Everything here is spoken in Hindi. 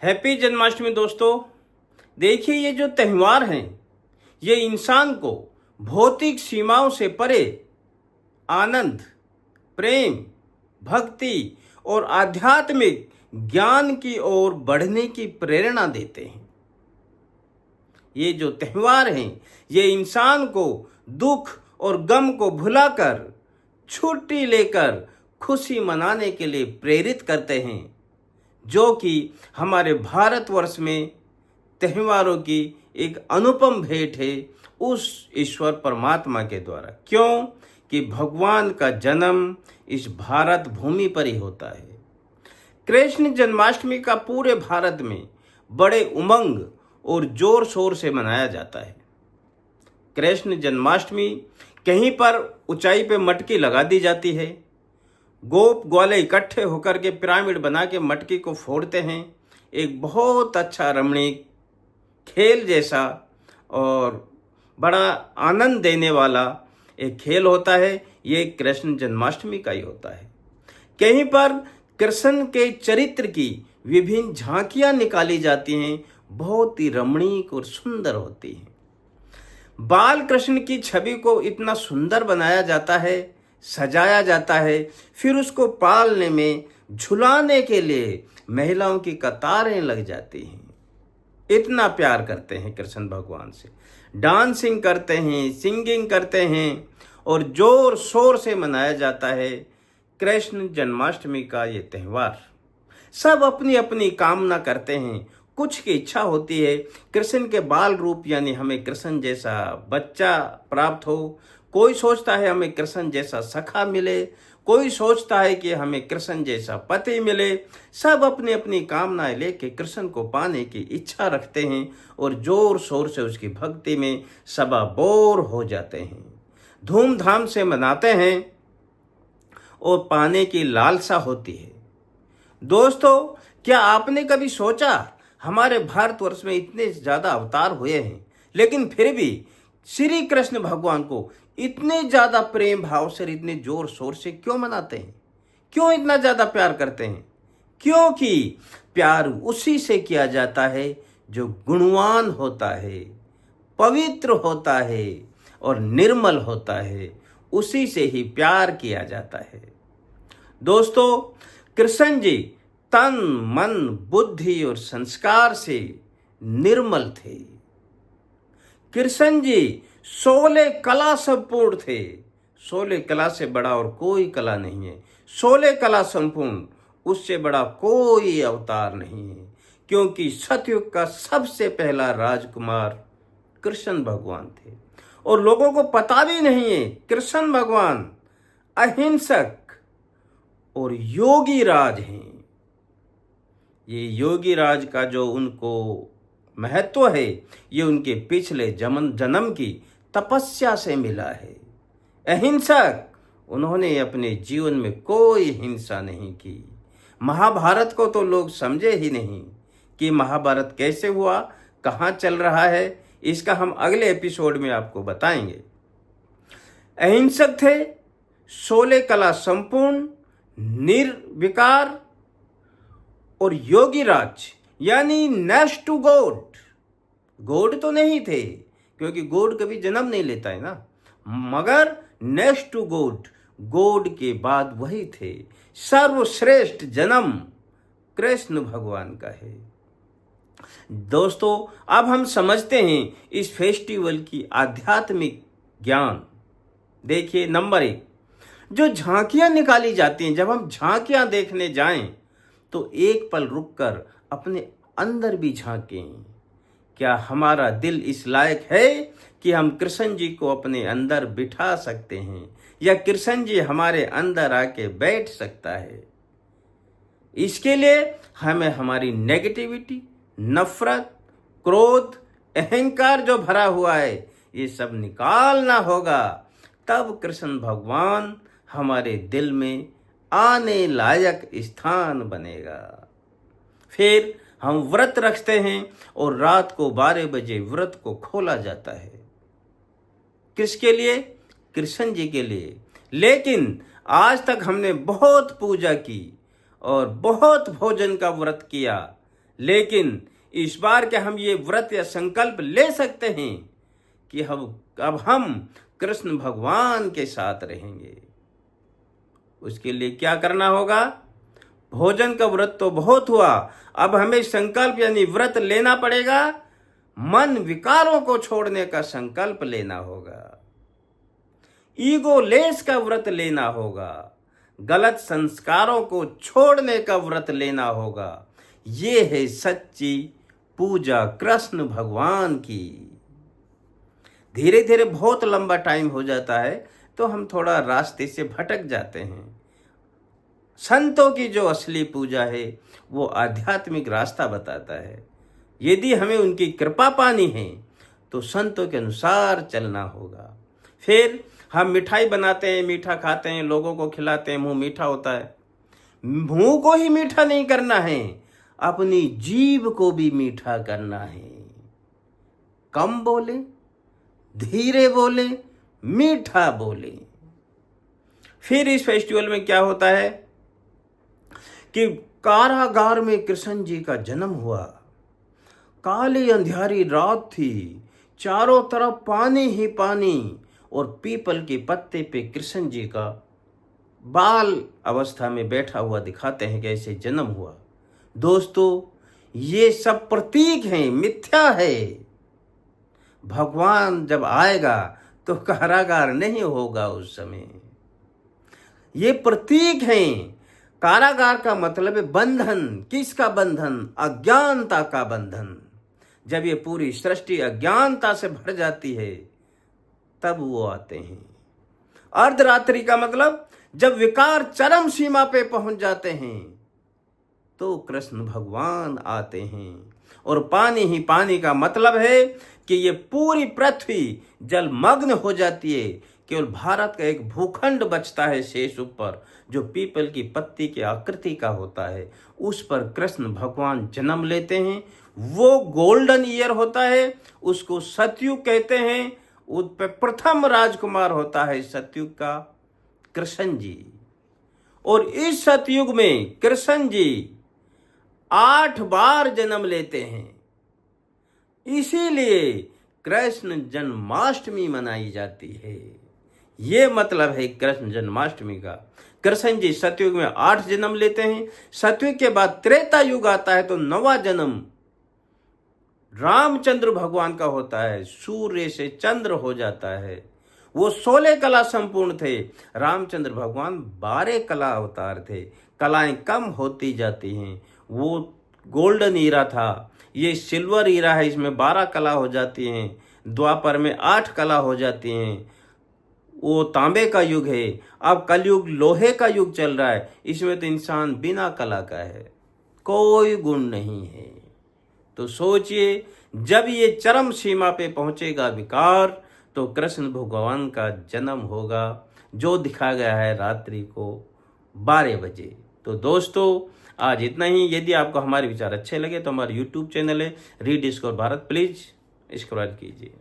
हैप्पी जन्माष्टमी दोस्तों। देखिए, ये जो त्यौहार हैं ये इंसान को भौतिक सीमाओं से परे आनंद, प्रेम, भक्ति और आध्यात्मिक ज्ञान की ओर बढ़ने की प्रेरणा देते हैं। ये जो त्यौहार हैं ये इंसान को दुख और गम को भुलाकर छुट्टी लेकर खुशी मनाने के लिए प्रेरित करते हैं, जो कि हमारे भारतवर्ष में त्योहारों की एक अनुपम भेंट है उस ईश्वर परमात्मा के द्वारा। क्यों कि भगवान का जन्म इस भारत भूमि पर ही होता है। कृष्ण जन्माष्टमी का पूरे भारत में बड़े उमंग और जोर शोर से मनाया जाता है। कृष्ण जन्माष्टमी कहीं पर ऊंचाई पे मटकी लगा दी जाती है। गोप ग्वाले इकट्ठे होकर के पिरामिड बना के मटकी को फोड़ते हैं। एक बहुत अच्छा रमणीक खेल जैसा और बड़ा आनंद देने वाला एक खेल होता है। ये कृष्ण जन्माष्टमी का ही होता है। कहीं पर कृष्ण के चरित्र की विभिन्न झांकियां निकाली जाती हैं, बहुत ही रमणीक और सुंदर होती हैं। बाल कृष्ण की छवि को इतना सुंदर बनाया जाता है, सजाया जाता है, फिर उसको पालने में झुलाने के लिए महिलाओं की कतारें लग जाती हैं। इतना प्यार करते हैं कृष्ण भगवान से, डांसिंग करते हैं, सिंगिंग करते हैं और जोर शोर से मनाया जाता है कृष्ण जन्माष्टमी का ये त्यौहार। सब अपनी अपनी कामना करते हैं। कुछ की इच्छा होती है कृष्ण के बाल रूप यानी हमें कृष्ण जैसा बच्चा प्राप्त हो, कोई सोचता है हमें कृष्ण जैसा सखा मिले, कोई सोचता है कि हमें कृष्ण जैसा पति मिले। सब अपनी अपनी कामनाएं लेके कृष्ण को पाने की इच्छा रखते हैं और जोर शोर से उसकी भक्ति में सबाबोर हो जाते हैं, धूमधाम से मनाते हैं और पाने की लालसा होती है। दोस्तों, क्या आपने कभी सोचा हमारे भारतवर्ष में इतने ज्यादा अवतार हुए हैं, लेकिन फिर भी श्री कृष्ण भगवान को इतने ज्यादा प्रेम भाव से, इतने जोर शोर से क्यों मनाते हैं? क्यों इतना ज्यादा प्यार करते हैं? क्योंकि प्यार उसी से किया जाता है जो गुणवान होता है, पवित्र होता है और निर्मल होता है। उसी से ही प्यार किया जाता है। दोस्तों, कृष्ण जी तन, मन, बुद्धि और संस्कार से निर्मल थे। कृष्ण जी 16 कला संपूर्ण थे। 16 कला से बड़ा और कोई कला नहीं है। 16 कला संपूर्ण, उससे बड़ा कोई अवतार नहीं है। क्योंकि सतयुग का सबसे पहला राजकुमार कृष्ण भगवान थे और लोगों को पता भी नहीं है कृष्ण भगवान अहिंसक और योगी राज हैं। ये योगी राज का जो उनको महत्व है ये उनके पिछले जन्म की तपस्या से मिला है। अहिंसक, उन्होंने अपने जीवन में कोई हिंसा नहीं की। महाभारत को तो लोग समझे ही नहीं कि महाभारत कैसे हुआ, कहाँ चल रहा है। इसका हम अगले एपिसोड में आपको बताएंगे। अहिंसक थे, 16 कला संपूर्ण, निर्विकार और योगी राज यानी नेक्स्ट टू गॉड। गॉड तो नहीं थे क्योंकि गॉड कभी जन्म नहीं लेता है ना, मगर नेक्स्ट टू गॉड, गॉड के बाद वही थे। सर्वश्रेष्ठ जन्म कृष्ण भगवान का है। दोस्तों, अब हम समझते हैं इस फेस्टिवल की आध्यात्मिक ज्ञान। देखिए, नंबर 1, जो झांकियां निकाली जाती हैं, जब हम झांकियां देखने जाएं तो एक पल रुककर अपने अंदर भी झांकें। क्या हमारा दिल इस लायक है कि हम कृष्ण जी को अपने अंदर बिठा सकते हैं, या कृष्ण जी हमारे अंदर आके बैठ सकता है? इसके लिए हमें हमारी नेगेटिविटी, नफरत, क्रोध, अहंकार जो भरा हुआ है ये सब निकालना होगा। तब कृष्ण भगवान हमारे दिल में आने लायक स्थान बनेगा। फिर हम व्रत रखते हैं और रात को 12 बजे व्रत को खोला जाता है। किसके लिए? कृष्ण जी के लिए। लेकिन आज तक हमने बहुत पूजा की और बहुत भोजन का व्रत किया, लेकिन इस बार के हम ये व्रत या संकल्प ले सकते हैं कि अब हम कृष्ण भगवान के साथ रहेंगे। उसके लिए क्या करना होगा? भोजन का व्रत तो बहुत हुआ, अब हमें संकल्प यानी व्रत लेना पड़ेगा। मन विकारों को छोड़ने का संकल्प लेना होगा, ईगो लेस का व्रत लेना होगा, गलत संस्कारों को छोड़ने का व्रत लेना होगा। ये है सच्ची पूजा कृष्ण भगवान की। धीरे धीरे बहुत लंबा टाइम हो जाता है तो हम थोड़ा रास्ते से भटक जाते हैं। संतों की जो असली पूजा है वो आध्यात्मिक रास्ता बताता है। यदि हमें उनकी कृपा पानी है तो संतों के अनुसार चलना होगा। फिर हम मिठाई बनाते हैं, मीठा खाते हैं, लोगों को खिलाते हैं, मुंह मीठा होता है। मुंह को ही मीठा नहीं करना है, अपनी जीभ को भी मीठा करना है। कम बोले, धीरे बोले, मीठा बोले। फिर इस फेस्टिवल में क्या होता है कि कारागार में कृष्ण जी का जन्म हुआ। काली अंधियारी रात थी, चारों तरफ पानी ही पानी, और पीपल के पत्ते पे कृष्ण जी का बाल अवस्था में बैठा हुआ दिखाते हैं कैसे जन्म हुआ। दोस्तों, ये सब प्रतीक हैं, मिथ्या है। भगवान जब आएगा तो कारागार नहीं होगा उस समय। ये प्रतीक हैं। कारागार का मतलब है बंधन। किसका बंधन? अज्ञानता का बंधन। जब ये पूरी सृष्टि अज्ञानता से भर जाती है तब वो आते हैं। अर्धरात्रि का मतलब जब विकार चरम सीमा पे पहुंच जाते हैं तो कृष्ण भगवान आते हैं। और पानी ही पानी का मतलब है कि ये पूरी पृथ्वी जलमग्न हो जाती है। केवल भारत का एक भूखंड बचता है शेष ऊपर, जो पीपल की पत्ती की आकृति का होता है। उस पर कृष्ण भगवान जन्म लेते हैं। वो गोल्डन ईयर होता है, उसको सतयुग कहते हैं। उस पर प्रथम राजकुमार होता है सतयुग का कृष्ण जी। और इस सतयुग में कृष्ण जी 8 बार जन्म लेते हैं। इसीलिए कृष्ण जन्माष्टमी मनाई जाती है। ये मतलब है कृष्ण जन्माष्टमी का। कृष्ण जी सतयुग में 8 जन्म लेते हैं। सतयुग के बाद त्रेता युग आता है तो 9वां जन्म रामचंद्र भगवान का होता है। सूर्य से चंद्र हो जाता है। वो 16 कला संपूर्ण थे, रामचंद्र भगवान 12 कला अवतार थे। कलाएं कम होती जाती हैं। वो गोल्डन ईरा था, ये सिल्वर ईरा है, इसमें 12 कला हो जाती हैं। द्वापर में 8 कला हो जाती हैं। वो तांबे का युग है। अब कलयुग लोहे का युग चल रहा है, इसमें तो इंसान बिना कला का है, कोई गुण नहीं है। तो सोचिए, जब ये चरम सीमा पे पहुंचेगा विकार तो कृष्ण भगवान का जन्म होगा, जो दिखा गया है रात्रि को 12 बजे। तो दोस्तों, आज इतना ही। यदि आपको हमारे विचार अच्छे लगे तो हमारा YouTube चैनल है read discover Bharat, please subscribe कीजिए।